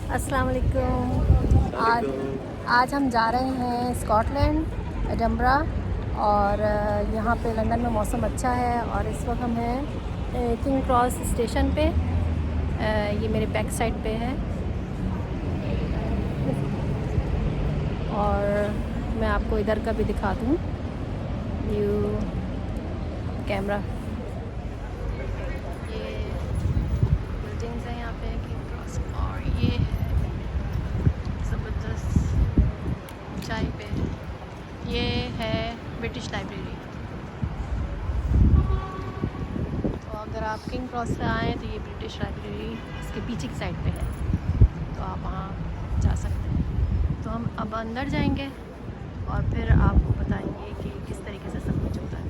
अस्सलाम वालेकुम। आज हम जा रहे हैं स्कॉटलैंड एडिनबरा और यहाँ पे लंदन में मौसम अच्छा है और इस वक्त हम हैं किंग क्रॉस स्टेशन पे। ये मेरे बैक साइड पे है और मैं आपको इधर का भी दिखा दूँ व्यू कैमरा। ये बिल्डिंग्स हैं यहाँ पे किंग क्रॉस और ये है ज़बरदस्त ऊंचाई पे ये है ब्रिटिश लाइब्रेरी। तो अगर आप किंग क्रॉस से आएँ तो ये ब्रिटिश लाइब्रेरी इसके पीछे की साइड पे है, तो आप वहाँ जा सकते हैं। तो हम अब अंदर जाएंगे और फिर आपको बताएंगे कि किस तरीके से सब कुछ होता है।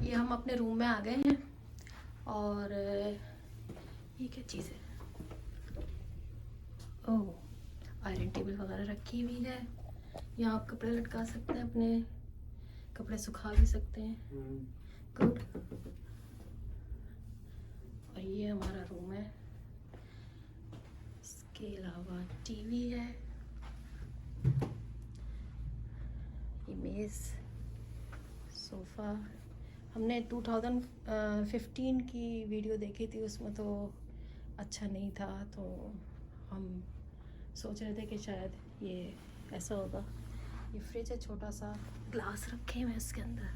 ये हम अपने रूम में आ गए हैं और ये क्या चीज़ है? ओह, आयरन टेबल वगैरह रखी हुई है। यहाँ आप कपड़े लटका सकते हैं, अपने कपड़े सुखा भी सकते हैं। गुड। और ये हमारा रूम है। इसके अलावा टीवी है, ये मेज़, सोफ़ा। हमने 2015 की वीडियो देखी थी, उसमें तो अच्छा नहीं था, तो हम सोच रहे थे कि शायद ये ऐसा होगा। ये फ्रिज है, छोटा सा ग्लास रखे हुए हैं इसके अंदर।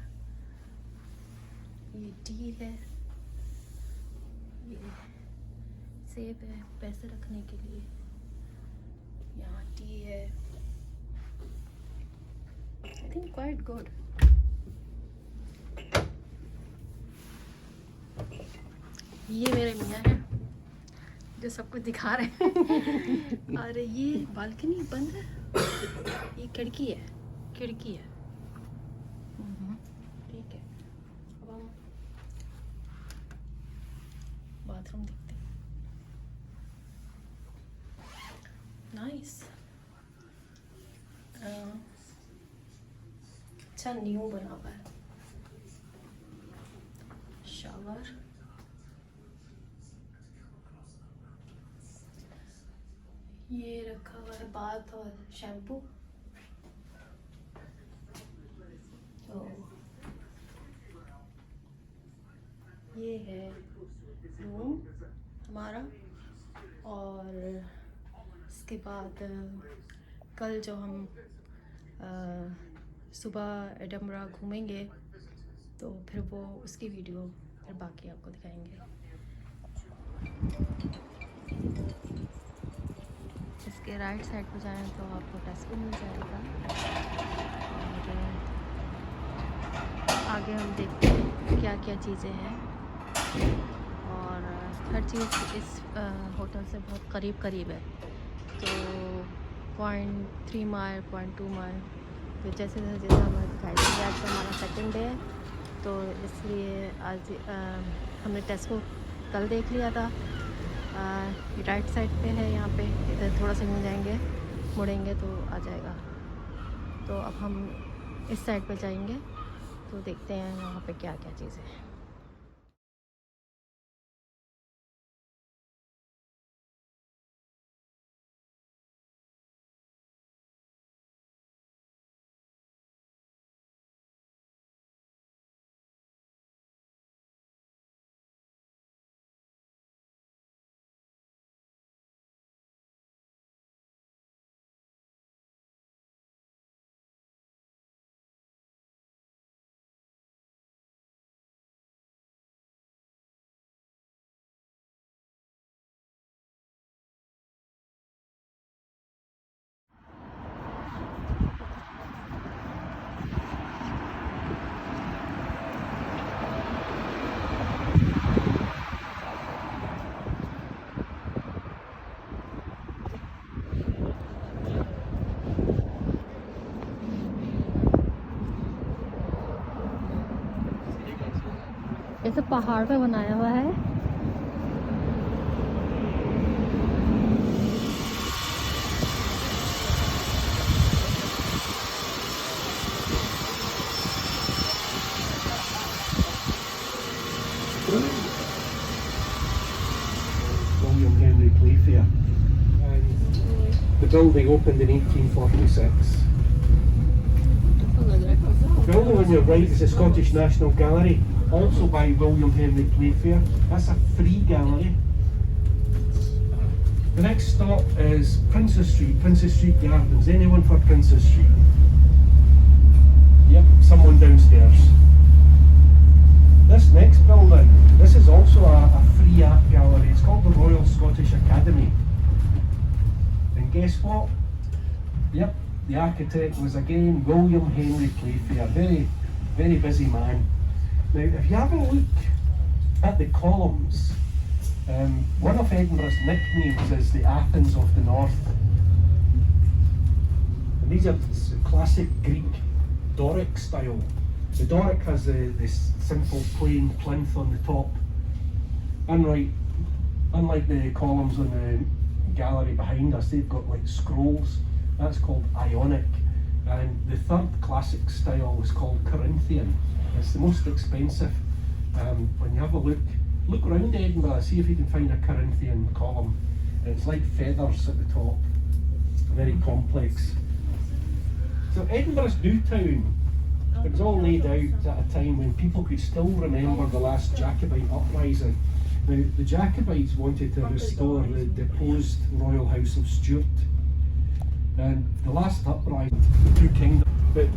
ये टी है, ये सेब है पैसे रखने के लिए। यहाँ टी है, आई थिंक क्वाइट गुड। ये मेरे मियाँ हैं जो सब कुछ दिखा रहे हैं। और ये बालकनी बंद है, ये खिड़की है, खिड़की है। ठीक है, अब हम बाथरूम देखते हैं। नाइस, अच्छा न्यू बना हुआ है। शावर, ये रखा हुआ है बाथ और शैम्पू। तो ये है रूम हमारा। और इसके बाद कल जो हम सुबह एडिनबरा घूमेंगे तो फिर वो उसकी वीडियो फिर बाकी आपको दिखाएंगे। इसके राइट साइड पर जाएं तो आपको टेस्को मिल जाएगा और आगे हम देखते हैं क्या क्या चीज़ें हैं। और हर चीज़ इस होटल से बहुत करीब करीब है, तो 0.3 माइल 0.2 माइल। तो जैसे जैसे हमें दिखाई देंगे। आज तो हमारा सेकंड डे है, तो इसलिए आज हमने टेस्को कल देख लिया था। राइट साइड पे है, यहाँ पे इधर थोड़ा सा घूम जाएंगे, मुड़ेंगे तो आ जाएगा। तो अब हम इस साइड पे जाएंगे, तो देखते हैं वहाँ पे क्या क्या चीज़ें हैं। ऐसे पहाड़ पे बनाया हुआ है। William Henry Playfair, and the building opened in 1846. The building on your right is the Scottish National Gallery, also by William Henry Playfair. That's a free gallery. The next stop is Princess Street Gardens. Anyone for Princess Street? Yep, someone downstairs. This next building, this is also a free art gallery. It's called the Royal Scottish Academy. And guess what? Yep, the architect was again William Henry Playfair. Very, very busy man. Now, if you have a look at the columns, one of Edinburgh's nicknames is the Athens of the North. And these are classic Greek Doric style. The Doric has this simple plain plinth on the top. Unlike the columns on the gallery behind us, they've got like scrolls. That's called Ionic. And the third classic style is called Corinthian. It's the most expensive. When you have a look around Edinburgh, see if you can find a Corinthian column. It's like feathers at the top. Very complex. So Edinburgh's new town, it was all laid out at a time when people could still remember the last Jacobite uprising. Now, the Jacobites wanted to restore the deposed royal house of Stuart. And the last uprising, the two kingdoms. But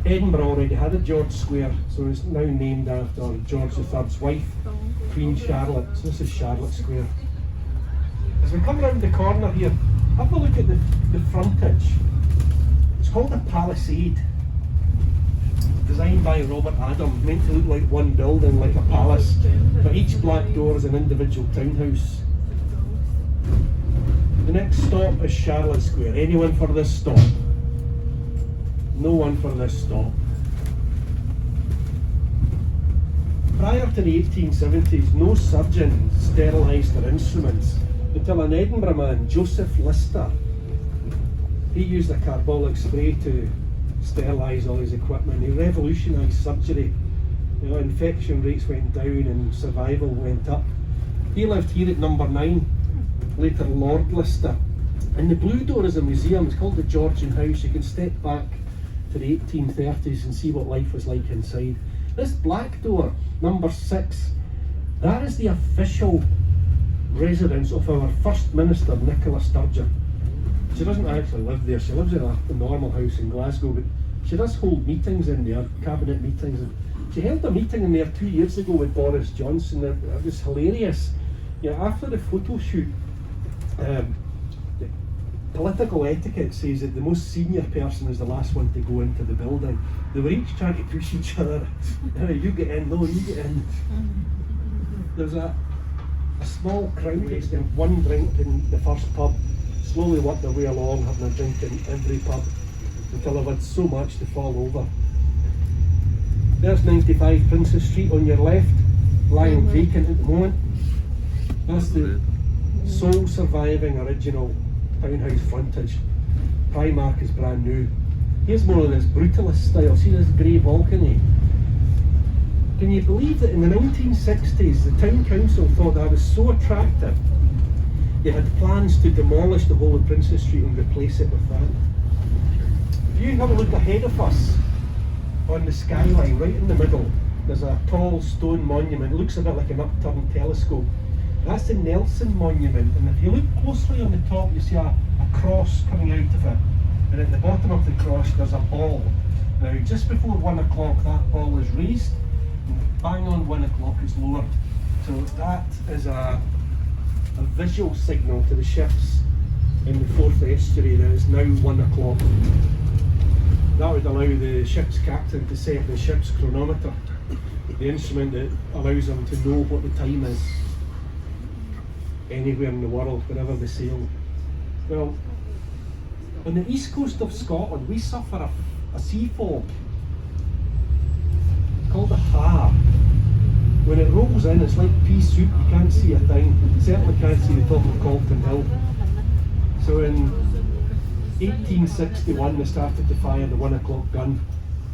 Edinburgh already had a George Square, so it's now named after George III's wife, Queen Charlotte. So this is Charlotte Square. As we come round the corner here, have a look at the frontage. It's called a Palisade. Designed by Robert Adam, meant to look like one building, like a palace, but each black door is an individual townhouse. The next stop is Charlotte Square. Anyone for this stop? No one for this stop. Prior to the 1870s, no surgeon sterilised their instruments until an Edinburgh man, Joseph Lister, he used a carbolic spray to sterilise all his equipment. He revolutionised surgery. Infection rates went down and survival went up. He lived here at number 9, later Lord Lister. And the blue door is a museum. It's called the Georgian House. You can step back to the 1830s and see what life was like inside. This black door, number 6, that is the official residence of our First Minister, Nicola Sturgeon. She doesn't actually live there. She lives in a normal house in Glasgow, but she does hold meetings in there, cabinet meetings. And she held a meeting in there 2 years ago with Boris Johnson. It was hilarious. After the photo shoot, the political etiquette says that the most senior person is the last one to go into the building. They were each trying to push each other. You get in, no, you get in. There's a small crowd that's got one drink in the first pub, slowly work their way along, having a drink in every pub until they've had so much to fall over. There's 95 Princess Street on your left, lying vacant at the moment. That's the sole surviving original townhouse frontage. Primark is brand new. Here's more of this brutalist style. See this grey balcony? Can you believe that in the 1960s the town council thought that was so attractive they had plans to demolish the whole of Princess Street and replace it with that? If you have a look ahead of us on the skyline, right in the middle, there's a tall stone monument. It looks a bit like an upturned telescope. That's the Nelson Monument, and if you look closely on the top, you see a cross coming out of it, and at the bottom of the cross there's a ball. Now, just before 1 o'clock that ball is raised, and bang on 1 o'clock it's lowered. So that is a visual signal to the ships in the Forth Estuary that it's now 1 o'clock. That would allow the ship's captain to set the ship's chronometer, the instrument that allows them to know what the time is anywhere in the world, wherever they sail. Well, on the east coast of Scotland we suffer a sea fog. It's called a ha. When it rolls in, it's like pea soup. You can't see a thing. Certainly can't see the top of Calton Hill. So in 1861 they started to fire the 1 o'clock gun.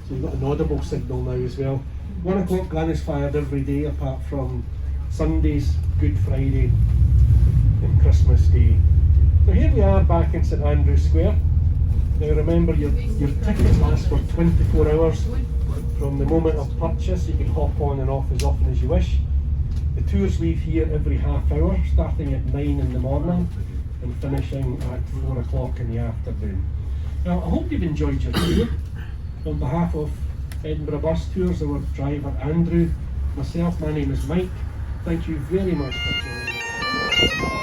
So you've got an audible signal now as well. 1 o'clock gun is fired every day apart from Sundays, Good Friday and Christmas Day. So here we are back in St Andrew's Square. Now remember your tickets last for 24 hours from the moment of purchase. You can hop on and off as often as you wish. The tours leave here every half hour, starting at 9 in the morning and finishing at 4 o'clock in the afternoon. Now I hope you've enjoyed your tour. On behalf of Edinburgh Bus Tours, our driver Andrew, myself, my name is Mike. Thank you very much for joining us.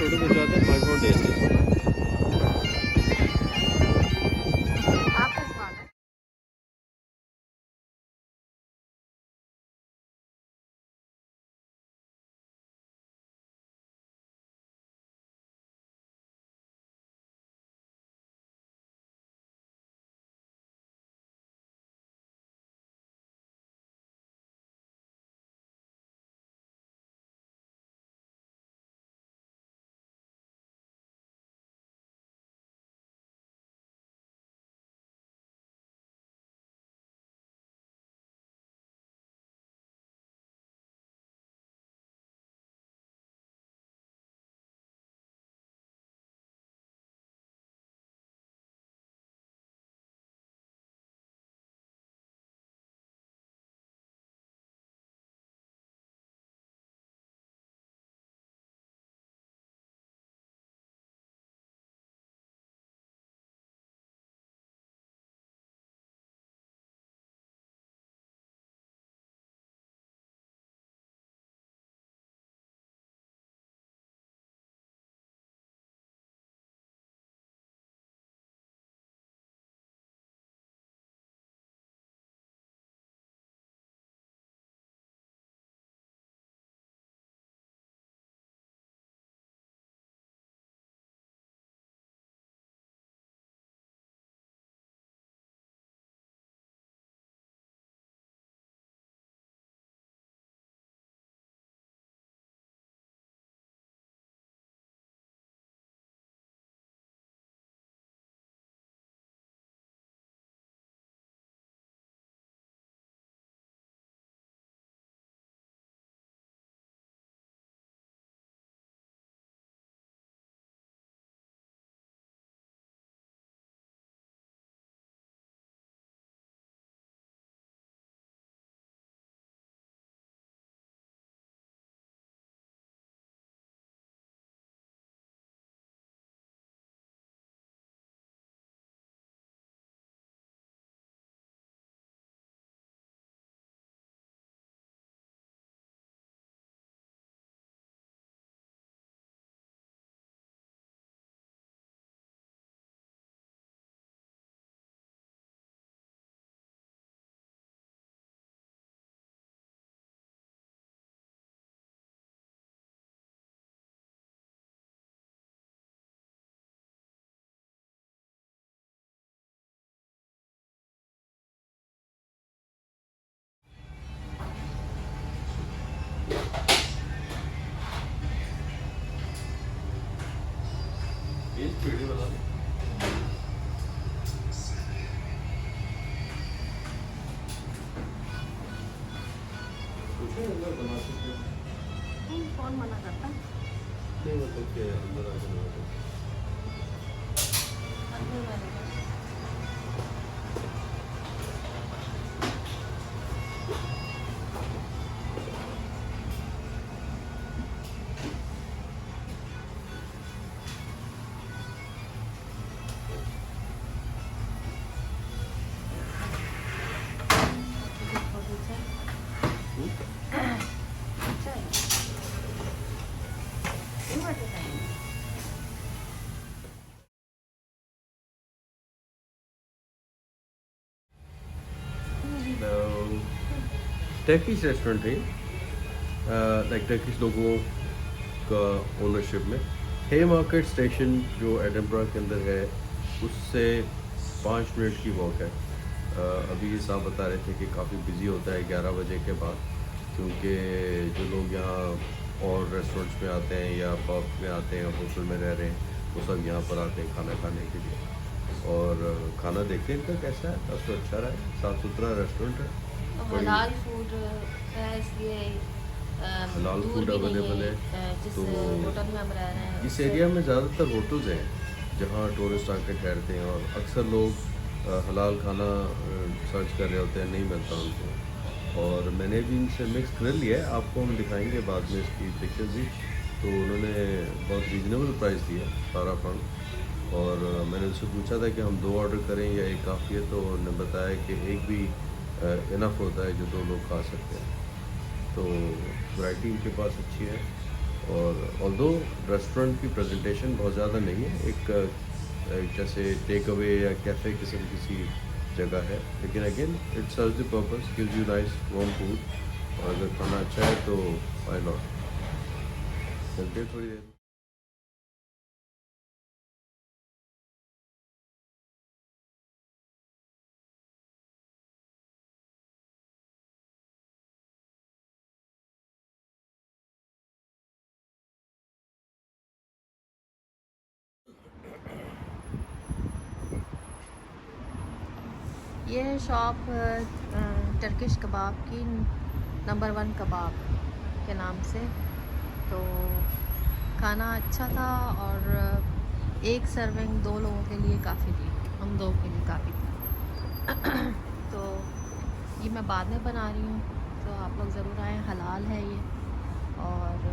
Photo खिंचवाते हैं 5 days कौन मना करता? नहीं मतलब के अंदर आके टर्किश रेस्टोरेंट है, लाइक टर्किश लोगों का ओनरशिप में हे मार्केट स्टेशन जो एडिनबरा के अंदर है उससे 5 मिनट की वॉक है। अभी साहब बता रहे थे कि काफ़ी बिज़ी होता है 11 बजे के बाद, क्योंकि जो लोग यहाँ और रेस्टोरेंट्स में आते हैं या पब में आते हैं, होटल में रह रहे हैं, वो सब यहाँ पर आते हैं खाना खाने के लिए। और खाना देखते हैं इनका कैसा है, काफ़ी अच्छा रहा है, साफ़ सुथरा रेस्टोरेंट है। बड़ी हलाल फूड है, इसलिए हलाल दूर फूड भी नहीं अवेलेबल है। जिस तो होटल में हम रह रहे हैं इस उससे। एरिया में ज़्यादातर होटल्स हैं जहाँ टूरिस्ट आके ठहरते हैं, और अक्सर लोग हलाल खाना सर्च कर रहे होते हैं, नहीं मिलता उनको। और मैंने भी इनसे मिक्स कर लिया है, आपको हम दिखाएंगे बाद में इसकी पिक्चर्स भी। तो उन्होंने बहुत रीज़नेबल प्राइस दिया सारा फंड। और मैंने उनसे पूछा था कि हम 2 ऑर्डर करें या एक काफ़ी है, तो उन्होंने बताया कि एक भी इनफ होता है जो 2 लोग खा सकते हैं। तो वैरायटी इनके पास अच्छी है। और ऑल्दो रेस्टोरेंट की प्रेजेंटेशन बहुत ज़्यादा नहीं है, एक जैसे टेक अवे या कैफ़े किस्म किसी जगह है, लेकिन again it serves the purpose, gives you nice warm food. और अगर खाना अच्छा है तो व्हाई नॉट। चलते हैं थोड़ी देर। ये है शॉप टर्किश कबाब की, नंबर 1 कबाब के नाम से। तो खाना अच्छा था, और एक सर्विंग 2 लोगों के लिए काफ़ी थी, हम 2 के लिए काफ़ी थी। तो ये मैं बाद में बना रही हूँ, तो आप लोग ज़रूर आएँ, हलाल है ये। और